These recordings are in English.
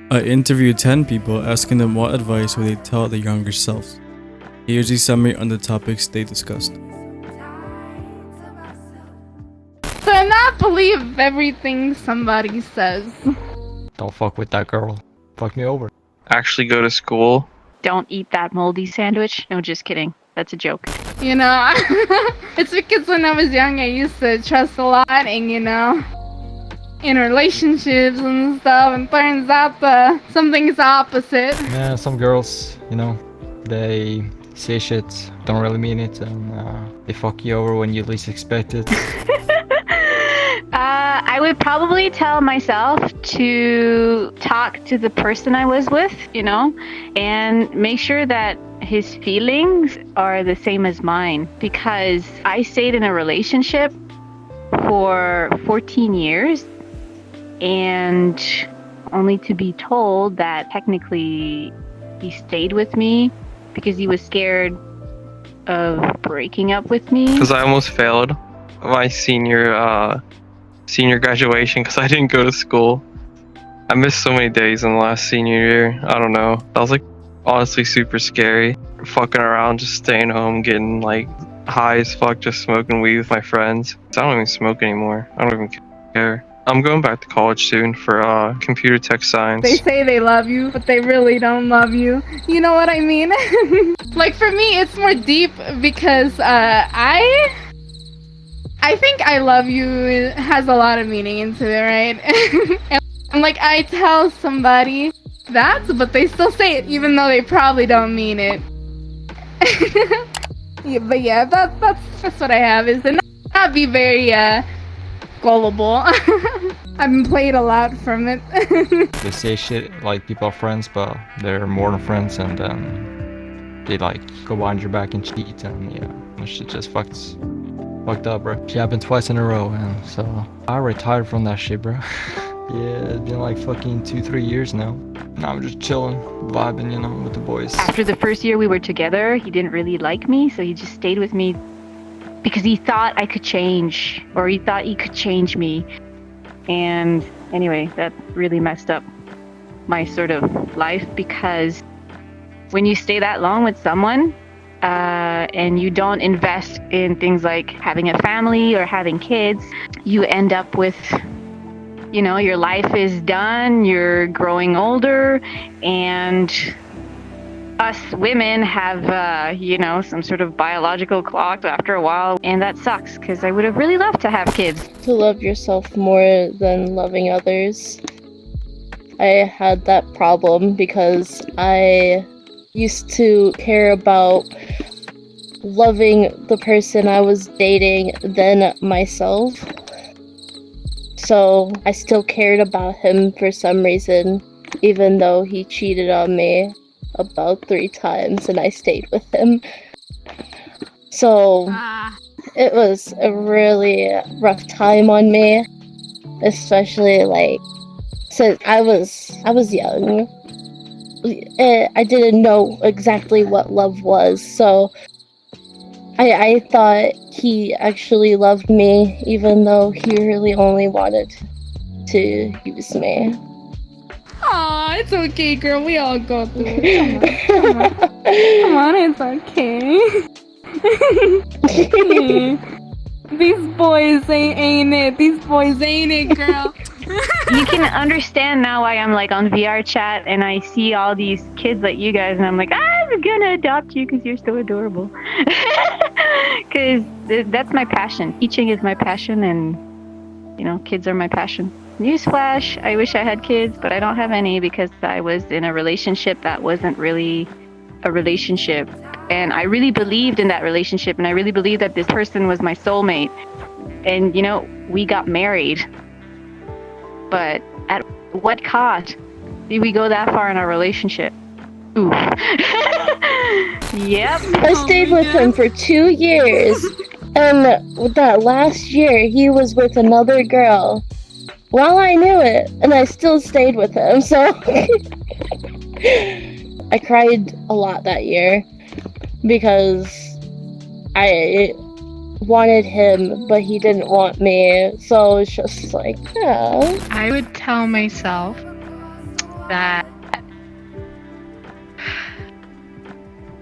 I interviewed 10 people asking them what advice would they tell their younger selves. Here's a summary on the topics they discussed. Do not believe everything somebody says. Don't fuck with that girl. Fuck me over. Actually go to school. Don't eat that moldy sandwich. No, just kidding. That's a joke. You know, it's because when I was young, I used to trust a lot, and you know, in relationships and stuff, and turns out something's opposite. Yeah, some girls, you know, they say shit, don't really mean it, and they fuck you over when you least expect it. I would probably tell myself to talk to the person I was with, you know, and make sure that his feelings are the same as mine, because I stayed in a relationship for 14 years and only to be told that technically he stayed with me because he was scared of breaking up with me. Because I almost failed my senior graduation because I didn't go to school. I missed so many days in the last senior year. I don't know. That was like honestly super scary. Fucking around, just staying home, getting like high as fuck, just smoking weed with my friends. I don't even smoke anymore. I don't even care. I'm going back to college soon for computer tech science. They say they love you, but they really don't love you. You know what I mean? Like for me, it's more deep because I think I love you has a lot of meaning into it, right? And like I tell somebody that, but they still say it even though they probably don't mean it. Yeah, but yeah, that's what I have, is to not be very gullible. I've been played a lot from it. They say shit like people are friends, but they're more than friends, and then they like go behind your back and cheat, and yeah, that shit just fucked up, bro. It happened twice in a row, and so I retired from that shit, bro. Yeah, it's been like fucking 2-3 years now. Now I'm just chilling, vibing, you know, with the boys. After the first year we were together, he didn't really like me, so he just stayed with me because he thought I could change, or he thought he could change me. And anyway, that really messed up my sort of life, because when you stay that long with someone and you don't invest in things like having a family or having kids, you end up with, you know, your life is done, you're growing older, and us women have, you know, some sort of biological clock after a while, and that sucks, because I would have really loved to have kids. To love yourself more than loving others. I had that problem because I used to care about loving the person I was dating than myself. So I still cared about him for some reason, even though he cheated on me about 3 times and I stayed with him. So it was a really rough time on me, especially like since I was young. I didn't know exactly what love was, so I thought he actually loved me, even though he really only wanted to use me. Aw, it's okay, girl. We all go through it. Come on. Come on, it's okay. These boys ain't it. These boys ain't it, girl. You can understand now why I'm like on VRChat and I see all these kids like you guys, and I'm like, I'm gonna adopt you because you're so adorable. Because that's my passion. Teaching is my passion, and you know, kids are my passion. Newsflash, I wish I had kids, but I don't have any because I was in a relationship that wasn't really a relationship. And I really believed in that relationship, and I really believed that this person was my soulmate. And you know, we got married. But at what cost did we go that far in our relationship? Ooh. Yep. I stayed with him for 2 years, and that last year he was with another girl. Well, I knew it, and I still stayed with him, so I cried a lot that year because I wanted him, but he didn't want me, so it's just like, yeah. I would tell myself that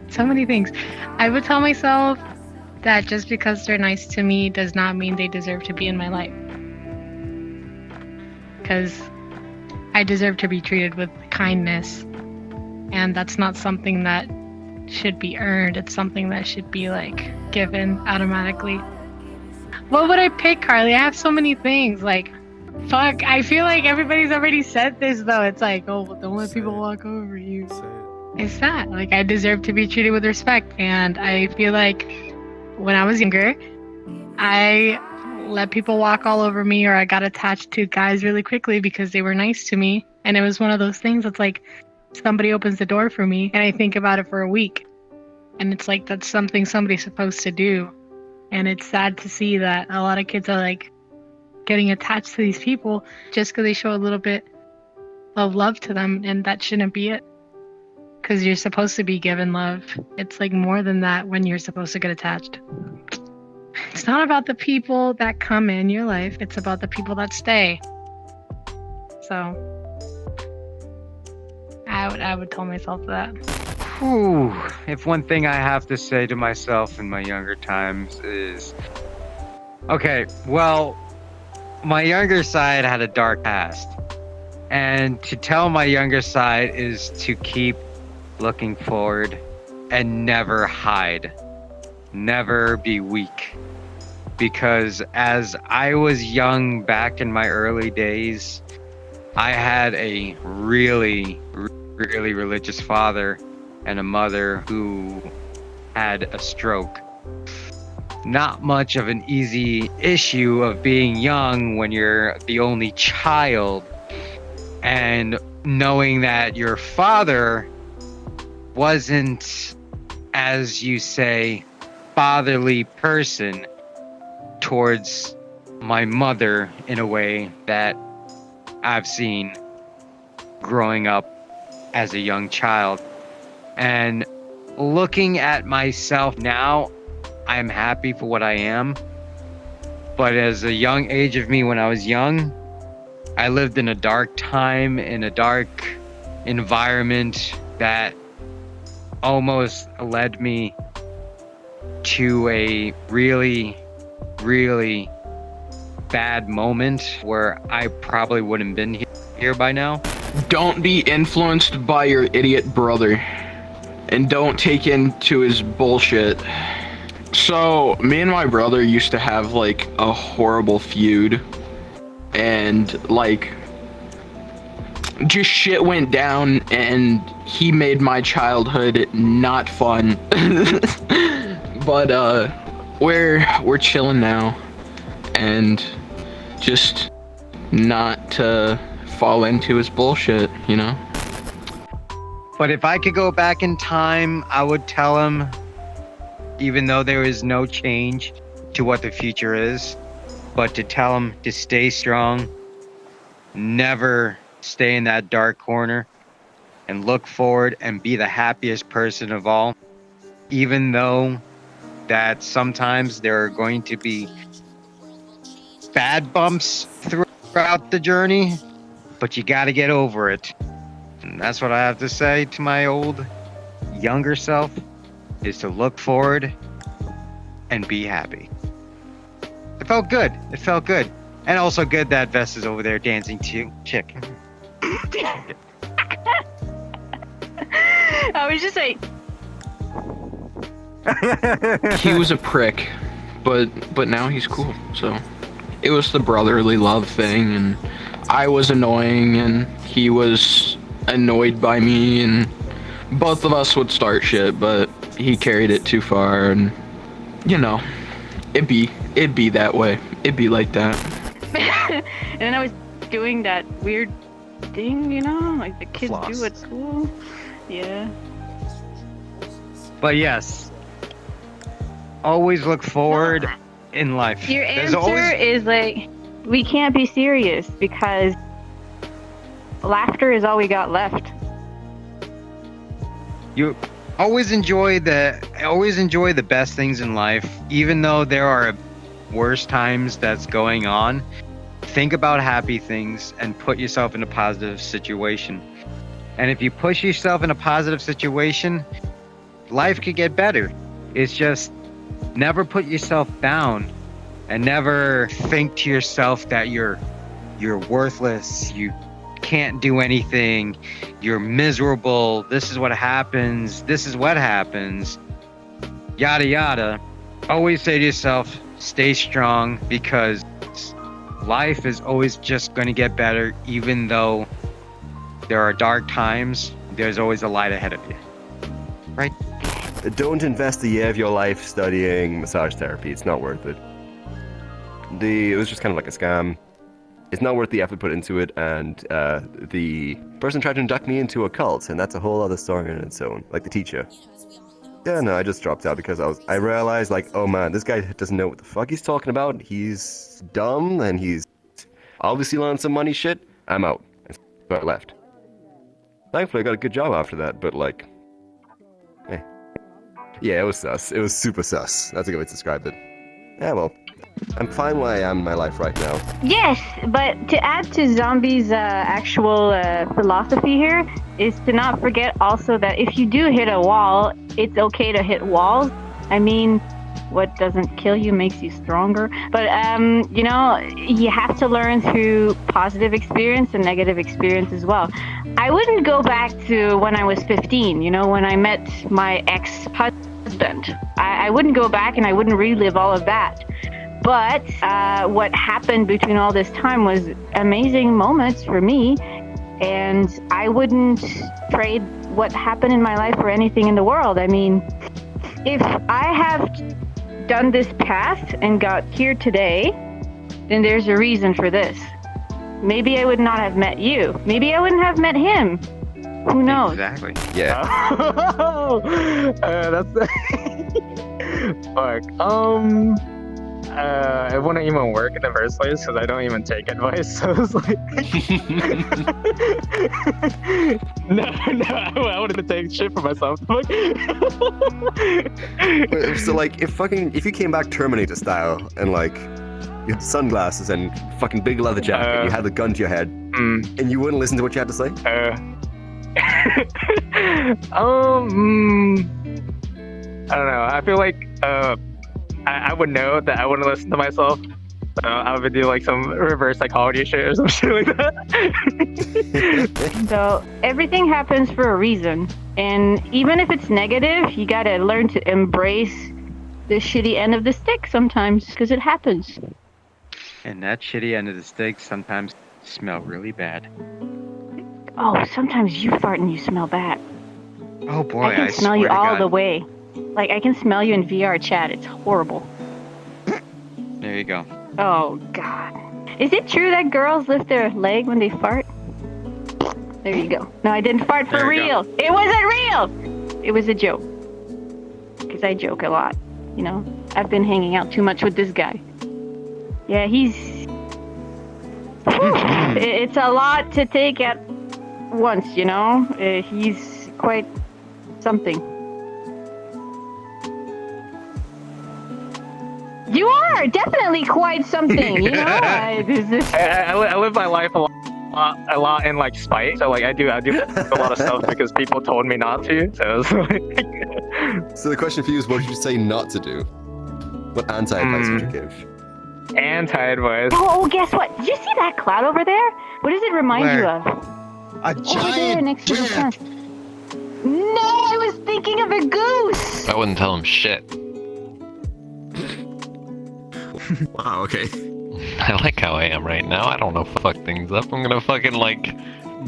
so many things. I would tell myself that just because they're nice to me does not mean they deserve to be in my life. Because I deserve to be treated with kindness. And that's not something that should be earned. It's something that should be like given automatically. What would I pick, Carly? I have so many things. Like, fuck, I feel like everybody's already said this though. It's like, oh, well, don't let people walk over you. It's that. Like, I deserve to be treated with respect. And I feel like when I was younger, I let people walk all over me, or I got attached to guys really quickly because they were nice to me. And it was one of those things that's like, somebody opens the door for me and I think about it for a week. And it's like, that's something somebody's supposed to do. And it's sad to see that a lot of kids are like getting attached to these people just because they show a little bit of love to them. And that shouldn't be it. Because you're supposed to be given love. It's like more than that when you're supposed to get attached. It's not about the people that come in your life. It's about the people that stay. So I would tell myself that. Whew. If one thing I have to say to myself in my younger times is, okay, well, my younger side had a dark past. And to tell my younger side is to keep looking forward and never hide. Never be weak. Because as I was young back in my early days, I had a really religious father and a mother who had a stroke. Not much of an easy issue of being young when you're the only child, and knowing that your father wasn't, as you say, fatherly person towards my mother in a way that I've seen growing up as a young child. And looking at myself now, I'm happy for what I am. But as a young age of me, when I was young, I lived in a dark time, in a dark environment that almost led me to a really bad moment where I probably wouldn't been here by now. Don't be influenced by your idiot brother, and don't take into his bullshit. So, me and my brother used to have like a horrible feud, and like just shit went down, and he made my childhood not fun. But we're chilling now, and just not to fall into his bullshit, you know? But if I could go back in time, I would tell him, even though there is no change to what the future is, but to tell him to stay strong, never stay in that dark corner, and look forward and be the happiest person of all. Even though that sometimes there are going to be bad bumps throughout the journey, but you gotta get over it. And that's what I have to say to my old, younger self, is to look forward and be happy. It felt good. It felt good. And also good that Vess is over there dancing to Chick. I was just like... He was a prick, but now he's cool, so... It was the brotherly love thing, and I was annoying, and he was annoyed by me, and both of us would start shit, but he carried it too far, and you know, it'd be that way. It'd be like that. And then I was doing that weird thing, you know, like the kids Floss. do at school. Yeah. But yes, always look forward in life. Your There's answer is like, we can't be serious because laughter is all we got left. You always enjoy the best things in life, even though there are worse times that's going on. Think about happy things and put yourself in a positive situation. And if you push yourself in a positive situation, life could get better. It's just never put yourself down and never think to yourself that you're worthless, you can't do anything, you're miserable, this is what happens, yada yada. Always say to yourself, stay strong, because life is always just going to get better. Even though there are dark times, there's always a light ahead of you. Right? Don't invest a year of your life studying massage therapy. It's not worth it. It was just kind of like a scam. It's not worth the effort put into it, and the person tried to induct me into a cult, and that's a whole other story on its own. Like the teacher. Yeah, no, I just dropped out because I realized, like, oh man, this guy doesn't know what the fuck he's talking about. He's dumb, and he's obviously on some money shit. I'm out. So I left. Thankfully, I got a good job after that, but like, yeah, it was sus. It was super sus. That's a good way to describe it. Yeah, well, I'm fine where I am in my life right now. Yes, but to add to Zombie's actual philosophy here is to not forget also that if you do hit a wall, it's okay to hit walls. I mean, what doesn't kill you makes you stronger. But, you know, you have to learn through positive experience and negative experience as well. I wouldn't go back to when I was 15, you know, when I met my ex-husband. I wouldn't go back and I wouldn't relive all of that. But what happened between all this time was amazing moments for me, and I wouldn't trade what happened in my life for anything in the world. I mean, if I have done this path and got here today, then there's a reason for this. Maybe I would not have met you. Maybe I wouldn't have met him. Who knows? Exactly. Yeah. That's fuck. It wouldn't even work in the first place because I don't even take advice. So it's like, no, I wouldn't take shit for myself. So like, if you came back Terminator style and like you had sunglasses and fucking big leather jacket, you had the gun to your head, and you wouldn't listen to what you had to say. I don't know. I feel like I would know that I wouldn't listen to myself. I would do like some reverse psychology shit or some shit like that. So everything happens for a reason, and even if it's negative, you gotta learn to embrace the shitty end of the stick sometimes, because it happens. And that shitty end of the stick sometimes smell really bad. Oh, sometimes you fart and you smell bad. Oh boy, I can smell you all the way. Like, I can smell you in VRChat. It's horrible. There you go. Oh, God. Is it true that girls lift their leg when they fart? There you go. No, I didn't fart for real. It wasn't real. It was a joke. Because I joke a lot. You know, I've been hanging out too much with this guy. Yeah, he's... It's a lot to take at once, you know? He's quite something. You are definitely quite something, you know? I live my life a lot in like spite. So like I do a lot of stuff because people told me not to. So it's like... So the question for you is, what did you say not to do? What anti-advice would you give? Anti-advice. Oh, guess what? Did you see that cloud over there? What does it remind you of? A giant over there next to the sun. No, I was thinking of a goose. I wouldn't tell him shit. Wow, okay. I like how I am right now. I don't know fuck things up. I'm gonna fucking like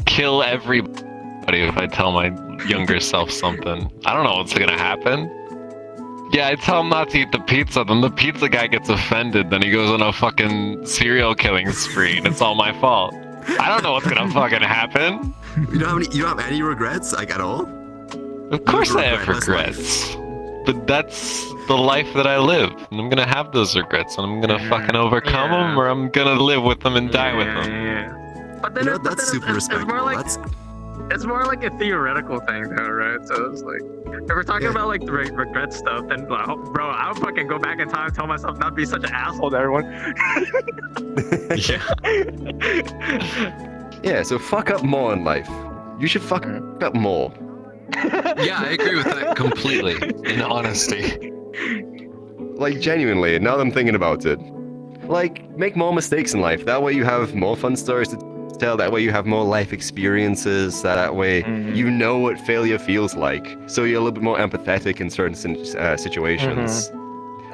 kill everybody if I tell my younger self something. I don't know what's gonna happen. Yeah, I tell him not to eat the pizza, then the pizza guy gets offended, then he goes on a fucking serial killing spree, and it's all my fault. I don't know what's gonna fucking happen. You don't have any regrets, like, at all? Of course I have regrets. But that's the life that I live, and I'm gonna have those regrets, and I'm gonna fucking overcome them, or I'm gonna live with them and die with them. Yeah. But then that's super respectable. It's more like a theoretical thing, though, right? So it's like, if we're talking about like the regret stuff, then bro, I would fucking go back in time and tell myself not to be such an asshole to everyone. Yeah, so fuck up more in life. You should fuck up more. Yeah, I agree with that completely. In honesty. Like, genuinely, now that I'm thinking about it. Like, make more mistakes in life. That way you have more fun stories to tell. That way you have more life experiences. That way you know what failure feels like. So you're a little bit more empathetic in certain situations.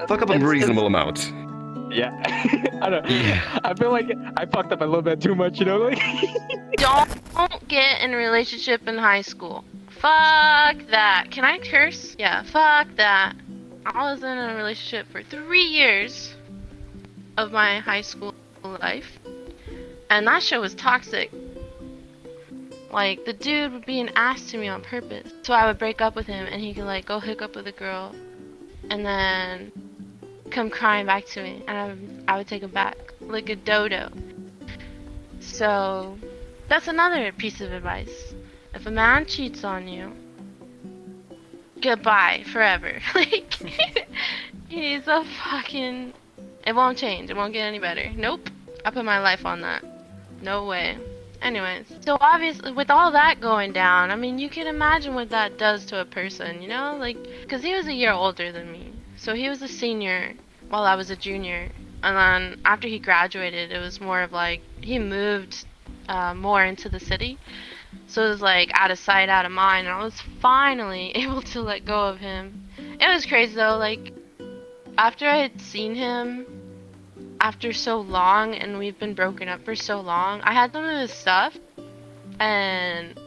Fuck up a reasonable amount. Yeah. I don't. Yeah. I feel like I fucked up a little bit too much, you know, like. Don't get in a relationship in high school. Fuck that. Can I curse? Yeah, fuck that. I was in a relationship for 3 years of my high school life, and that shit was toxic. Like, the dude would be an ass to me on purpose. So I would break up with him, and he could, like, go hook up with a girl, and then come crying back to me, and I would take him back like a dodo. So that's another piece of advice. If a man cheats on you, goodbye forever. Like, he's a fucking... It won't change. It won't get any better. Nope. I put my life on that. No way. Anyways, so obviously with all that going down, I mean, you can imagine what that does to a person, you know? Like, because he was a year older than me. So he was a senior while I was a junior. And then after he graduated, it was more of like, he moved more into the city. So it was like out of sight, out of mind. And I was finally able to let go of him. It was crazy though, like, after I had seen him after so long and we've been broken up for so long, I had some of his stuff. And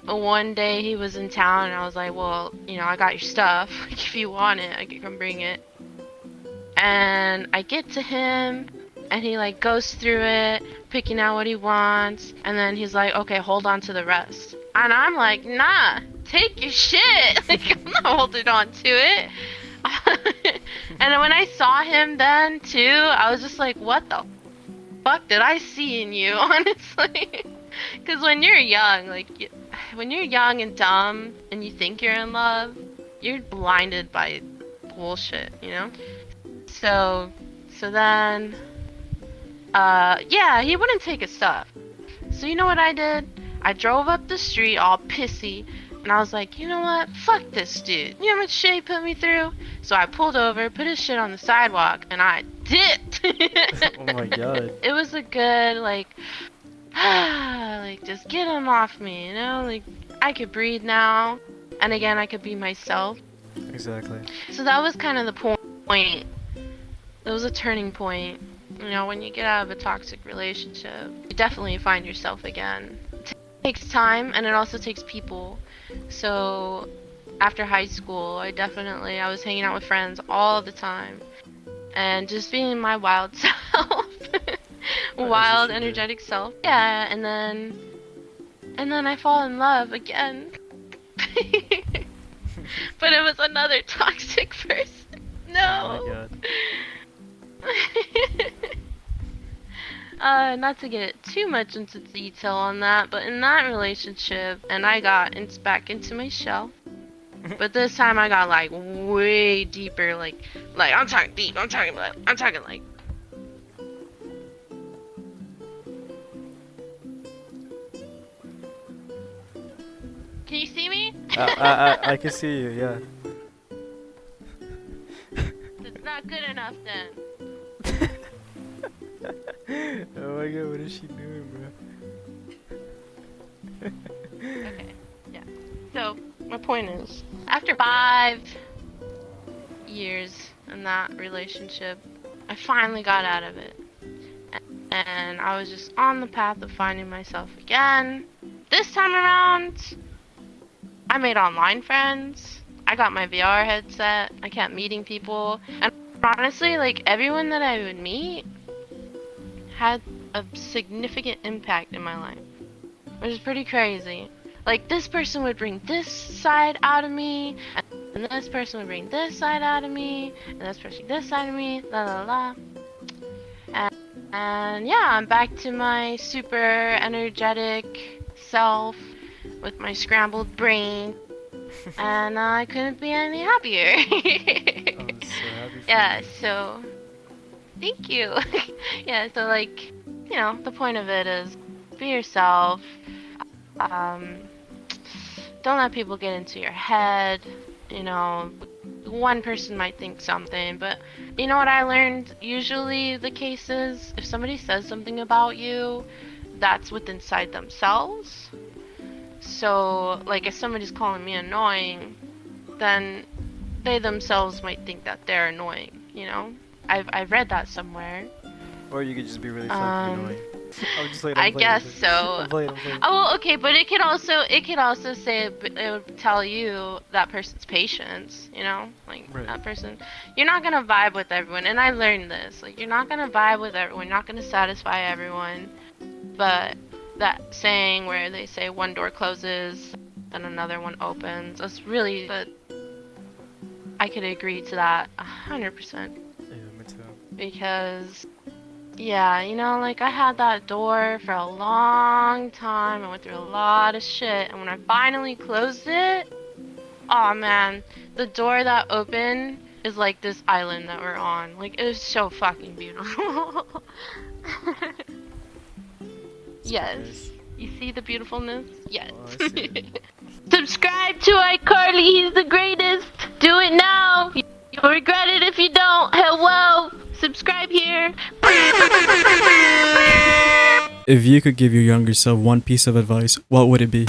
one day he was in town and I was like, well, you know, I got your stuff. If you want it, I can come bring it. And I get to him and he like goes through it, picking out what he wants, and then he's like, okay, hold on to the rest. And I'm like, nah, take your shit. Like, I'm not holding on to it. And when I saw him then too, I was just like, what the fuck did I see in you, honestly? Because when you're young, like, when you're young and dumb and you think you're in love, you're blinded by bullshit, you know? So then, yeah, he wouldn't take his stuff. So you know what I did? I drove up the street all pissy, and I was like, you know what? Fuck this dude. You know how much shit he put me through? So I pulled over, put his shit on the sidewalk, and I dipped. Oh my god. It was a good, like, like, just get him off me, you know? Like, I could breathe now, and again, I could be myself. Exactly. So that was kind of the point. It was a turning point. You know, when you get out of a toxic relationship, you definitely find yourself again. It takes time, and it also takes people. So after high school, I was hanging out with friends all the time and just being my wild self. Wild, energetic self. Yeah, and then I fall in love again. But it was another toxic person. No. Oh my god. Not to get too much into detail on that, but in that relationship, and I got back into my shell. But this time I got like way deeper, like I'm talking deep. I'm talking like. Can you see me? I can see you, yeah. It's not good enough then. Oh my god, what is she doing, bro? Okay, yeah. So, my point is, after 5 years in that relationship, I finally got out of it. And I was just on the path of finding myself again. This time around, I made online friends. I got my VR headset. I kept meeting people. And honestly, like, everyone that I would meet had a significant impact in my life, which is pretty crazy. Like, this person would bring this side out of me, and this person would bring this side out of me, and this person this side of me, la la la. And yeah, I'm back to my super energetic self with my scrambled brain, and I couldn't be any happier. I'm so happy for Yeah, you. so thank you. Yeah, so like, you know, the point of it is be yourself. don't let people get into your head. You know, one person might think something, but you know what I learned? Usually the case is, if somebody says something about you, that's what's inside themselves. So, like, if somebody's calling me annoying, then they themselves might think that they're annoying, you know? I've read that somewhere. Or you could just be really fucking annoying. I'm just like, I guess so. I'm playing. Oh, well, okay, but it could also say, it would tell you that person's patience, you know? Like, that person, you're not gonna vibe with everyone, and I learned this. Like, you're not gonna vibe with everyone, you're not gonna satisfy everyone, but that saying where they say one door closes and another one opens, that's really, I could agree to that 100%. Yeah, me too. Because, yeah, you know, like, I had that door for a long time. I went through a lot of shit. And when I finally closed it, oh man, the door that opened is like this island that we're on. Like, it was so fucking beautiful. Yes. You see the beautifulness? Yes. Oh, I see. Subscribe to iCarly. He's the greatest. Do it now. You'll regret it if you don't. Hello. Subscribe here. If you could give your younger self one piece of advice, what would it be?